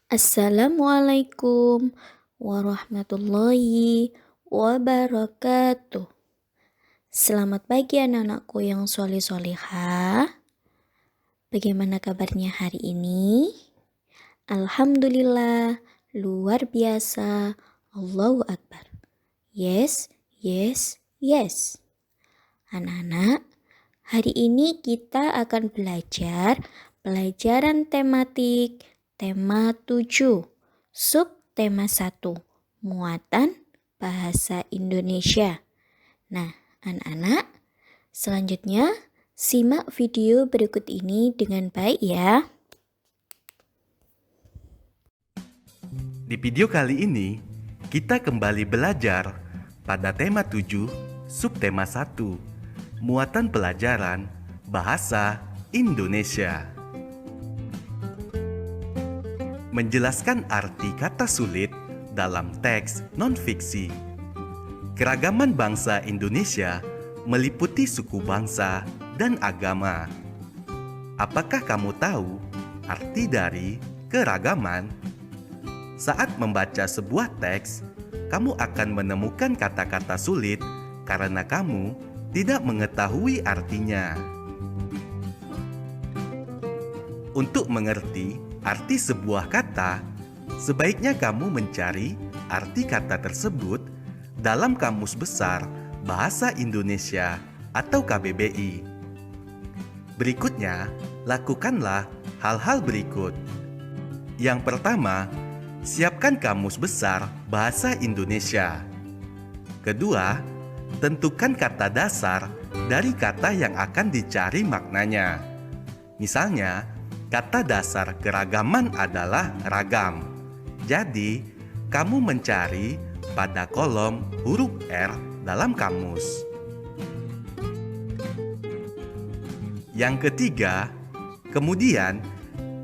Assalamualaikum warahmatullahi wabarakatuh. Selamat pagi anak-anakku yang soleh-solehah. Bagaimana kabarnya hari ini? Alhamdulillah, luar biasa. Allahu Akbar. Yes, yes, yes. Anak-anak, hari ini kita akan belajar pelajaran tematik tema 7, subtema 1, muatan bahasa Indonesia. Nah, anak-anak, selanjutnya simak video berikut ini dengan baik ya. Di video kali ini, kita kembali belajar pada tema 7, subtema 1, muatan pelajaran bahasa Indonesia. Menjelaskan arti kata sulit dalam teks non-fiksi. Keragaman bangsa Indonesia meliputi suku bangsa dan agama. Apakah kamu tahu arti dari keragaman? Saat membaca sebuah teks, kamu akan menemukan kata-kata sulit karena kamu tidak mengetahui artinya. Untuk mengerti arti sebuah kata, sebaiknya kamu mencari arti kata tersebut dalam Kamus Besar Bahasa Indonesia atau KBBI. Berikutnya, lakukanlah hal-hal berikut. Yang pertama, siapkan Kamus Besar Bahasa Indonesia. Kedua, tentukan kata dasar dari kata yang akan dicari maknanya. Misalnya, kata dasar keragaman adalah ragam. Jadi, kamu mencari pada kolom huruf R dalam kamus. Yang ketiga, kemudian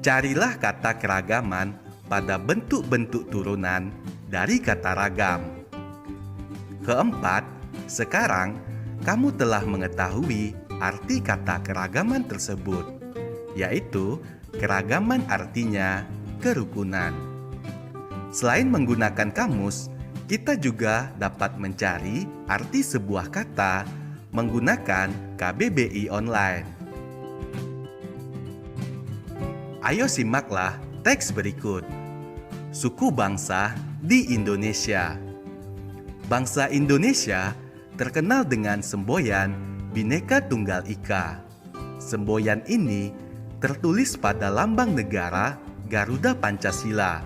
carilah kata keragaman pada bentuk-bentuk turunan dari kata ragam. Keempat, sekarang kamu telah mengetahui arti kata keragaman tersebut, yaitu keragaman artinya kerukunan. Selain menggunakan kamus, kita juga dapat mencari arti sebuah kata menggunakan KBBI online. Ayo simaklah teks berikut. Suku bangsa di Indonesia. Bangsa Indonesia terkenal dengan semboyan Bhinneka Tunggal Ika. Semboyan ini tertulis pada lambang negara Garuda Pancasila.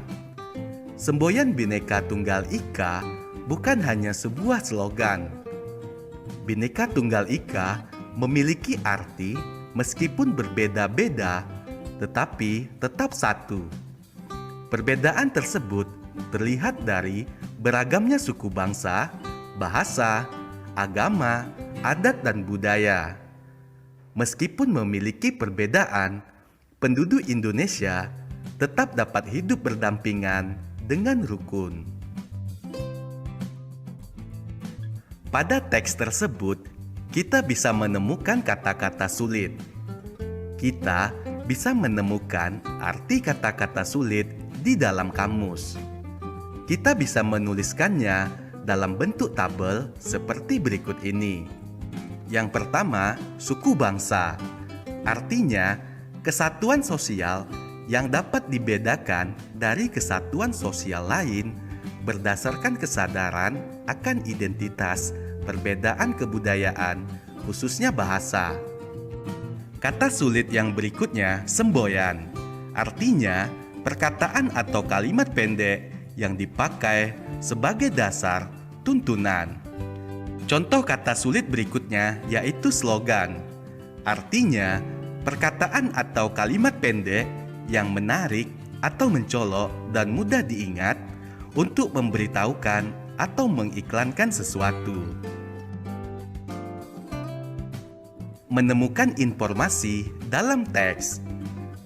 Semboyan Bhinneka Tunggal Ika bukan hanya sebuah slogan. Bhinneka Tunggal Ika memiliki arti meskipun berbeda-beda, tetapi tetap satu. Perbedaan tersebut terlihat dari beragamnya suku bangsa, bahasa, agama, adat, dan budaya. Meskipun memiliki perbedaan, penduduk Indonesia tetap dapat hidup berdampingan dengan rukun. Pada teks tersebut, kita bisa menemukan kata-kata sulit. Kita bisa menemukan arti kata-kata sulit di dalam kamus. Kita bisa menuliskannya dalam bentuk tabel seperti berikut ini. Yang pertama, suku bangsa. Artinya, kesatuan sosial yang dapat dibedakan dari kesatuan sosial lain berdasarkan kesadaran akan identitas perbedaan kebudayaan, khususnya bahasa. Kata sulit yang berikutnya, semboyan. Artinya, perkataan atau kalimat pendek yang dipakai sebagai dasar tuntunan. Contoh kata sulit berikutnya yaitu slogan. Artinya, perkataan atau kalimat pendek yang menarik atau mencolok dan mudah diingat untuk memberitahukan atau mengiklankan sesuatu. Menemukan informasi dalam teks.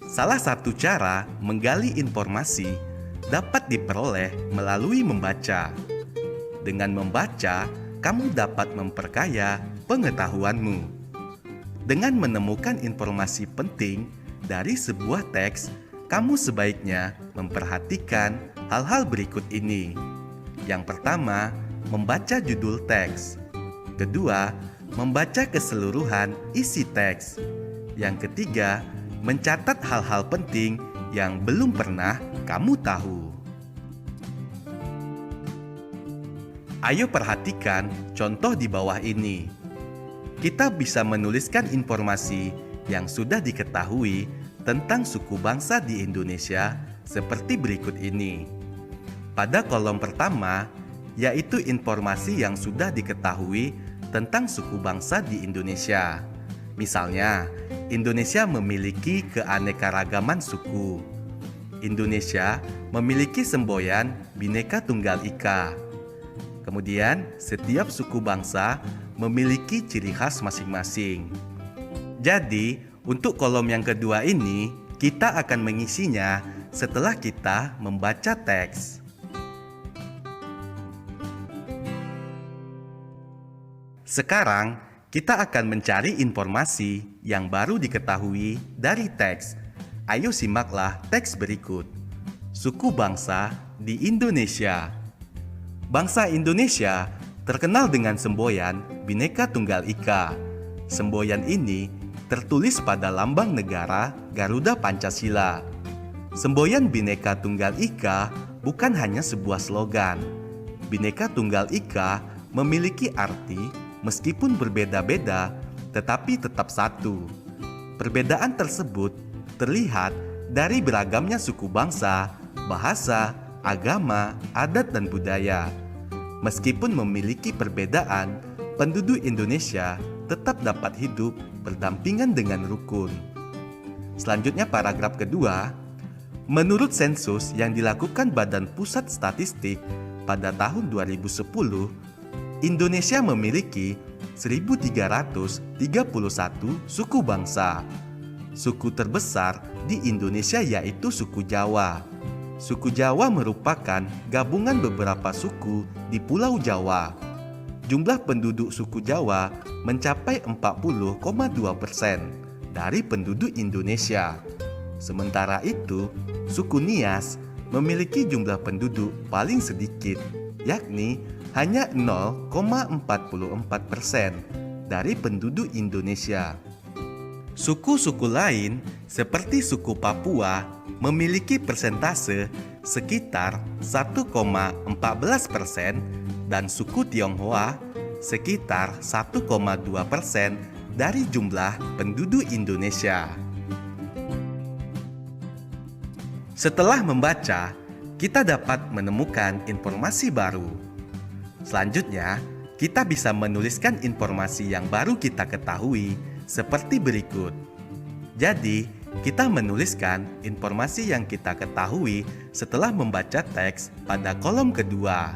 Salah satu cara menggali informasi dapat diperoleh melalui membaca. Dengan membaca, kamu dapat memperkaya pengetahuanmu. Dengan menemukan informasi penting dari sebuah teks, kamu sebaiknya memperhatikan hal-hal berikut ini. Yang pertama, membaca judul teks. Kedua, membaca keseluruhan isi teks. Yang ketiga, mencatat hal-hal penting yang belum pernah kamu tahu. Ayo perhatikan contoh di bawah ini. Kita bisa menuliskan informasi yang sudah diketahui tentang suku bangsa di Indonesia seperti berikut ini. Pada kolom pertama, yaitu informasi yang sudah diketahui tentang suku bangsa di Indonesia. Misalnya, Indonesia memiliki keanekaragaman suku. Indonesia memiliki semboyan Bhinneka Tunggal Ika. Kemudian, setiap suku bangsa memiliki ciri khas masing-masing. Jadi, untuk kolom yang kedua ini, kita akan mengisinya setelah kita membaca teks. Sekarang, kita akan mencari informasi yang baru diketahui dari teks. Ayo simaklah teks berikut. Suku bangsa di Indonesia. Bangsa Indonesia terkenal dengan semboyan Bhinneka Tunggal Ika. Semboyan ini tertulis pada lambang negara Garuda Pancasila. Semboyan Bhinneka Tunggal Ika bukan hanya sebuah slogan. Bhinneka Tunggal Ika memiliki arti meskipun berbeda-beda, tetapi tetap satu. Perbedaan tersebut terlihat dari beragamnya suku bangsa, bahasa, agama, adat, dan budaya. Meskipun memiliki perbedaan, penduduk Indonesia tetap dapat hidup berdampingan dengan rukun. Selanjutnya paragraf kedua, menurut sensus yang dilakukan Badan Pusat Statistik pada tahun 2010, Indonesia memiliki 1.331 suku bangsa. Suku terbesar di Indonesia yaitu suku Jawa. Suku Jawa merupakan gabungan beberapa suku di Pulau Jawa. Jumlah penduduk suku Jawa mencapai 40,2% dari penduduk Indonesia. Sementara itu, suku Nias memiliki jumlah penduduk paling sedikit, yakni hanya 0,44% dari penduduk Indonesia. Suku-suku lain seperti suku Papua memiliki persentase sekitar 1,14% dan suku Tionghoa sekitar 1,2% dari jumlah penduduk Indonesia. Setelah membaca, kita dapat menemukan informasi baru. Selanjutnya, kita bisa menuliskan informasi yang baru kita ketahui seperti berikut. Jadi, kita menuliskan informasi yang kita ketahui setelah membaca teks pada kolom kedua.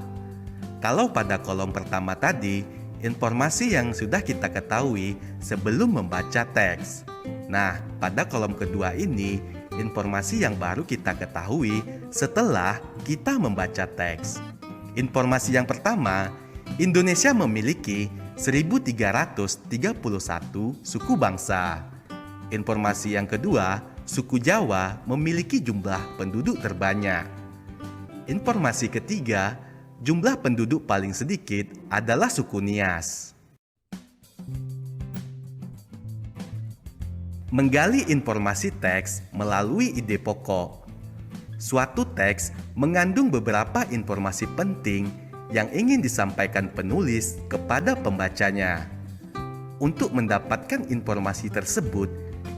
Kalau pada kolom pertama tadi, informasi yang sudah kita ketahui sebelum membaca teks. Nah, pada kolom kedua ini, informasi yang baru kita ketahui setelah kita membaca teks. Informasi yang pertama, Indonesia memiliki 1.331 suku bangsa. Informasi yang kedua, suku Jawa memiliki jumlah penduduk terbanyak. Informasi ketiga, jumlah penduduk paling sedikit adalah suku Nias. Menggali informasi teks melalui ide pokok. Suatu teks mengandung beberapa informasi penting yang ingin disampaikan penulis kepada pembacanya. Untuk mendapatkan informasi tersebut,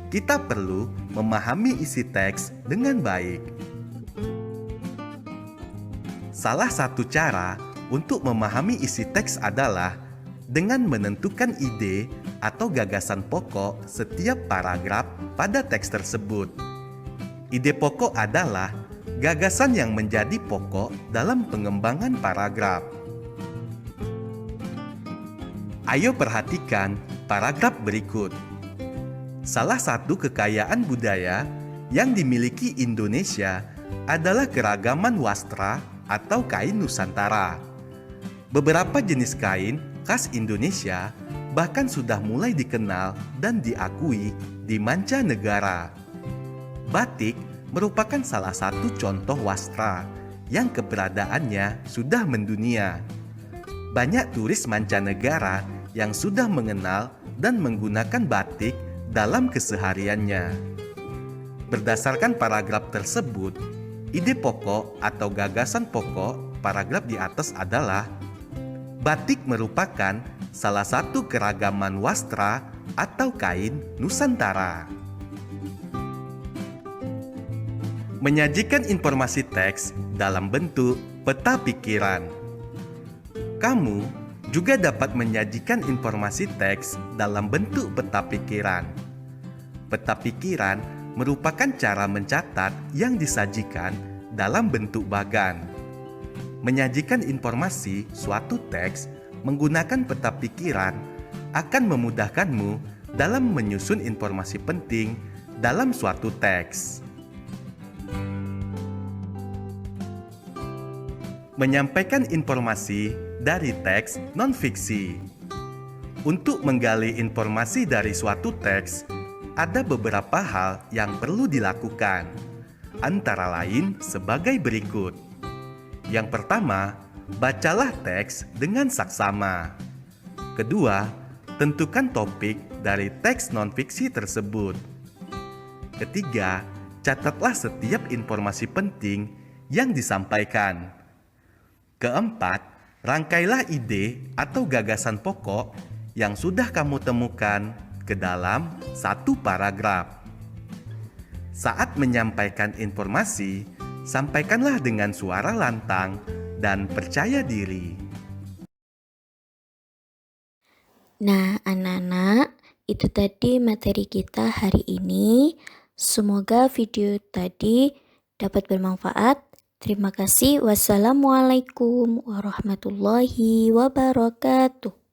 kita perlu memahami isi teks dengan baik. Salah satu cara untuk memahami isi teks adalah dengan menentukan ide atau gagasan pokok setiap paragraf pada teks tersebut. Ide pokok adalah gagasan yang menjadi pokok dalam pengembangan paragraf. Ayo perhatikan paragraf berikut. Salah satu kekayaan budaya yang dimiliki Indonesia adalah keragaman wastra atau kain Nusantara. Beberapa jenis kain khas Indonesia bahkan sudah mulai dikenal dan diakui di mancanegara. Batik merupakan salah satu contoh wastra yang keberadaannya sudah mendunia. Banyak turis mancanegara yang sudah mengenal dan menggunakan batik dalam kesehariannya. Berdasarkan paragraf tersebut, ide pokok atau gagasan pokok paragraf di atas adalah batik merupakan salah satu keragaman wastra atau kain Nusantara. Menyajikan informasi teks dalam bentuk peta pikiran. Kamu juga dapat menyajikan informasi teks dalam bentuk peta pikiran. Peta pikiran merupakan cara mencatat yang disajikan dalam bentuk bagan. Menyajikan informasi suatu teks menggunakan peta pikiran akan memudahkanmu dalam menyusun informasi penting dalam suatu teks. Menyampaikan informasi dari teks non-fiksi. Untuk menggali informasi dari suatu teks, ada beberapa hal yang perlu dilakukan, antara lain sebagai berikut. Yang pertama, bacalah teks dengan saksama. Kedua, tentukan topik dari teks non-fiksi tersebut. Ketiga, catatlah setiap informasi penting yang disampaikan. Keempat, rangkailah ide atau gagasan pokok yang sudah kamu temukan ke dalam satu paragraf. Saat menyampaikan informasi, sampaikanlah dengan suara lantang dan percaya diri. Nah, anak-anak, itu tadi materi kita hari ini. Semoga video tadi dapat bermanfaat. Terima kasih. Wassalamualaikum warahmatullahi wabarakatuh.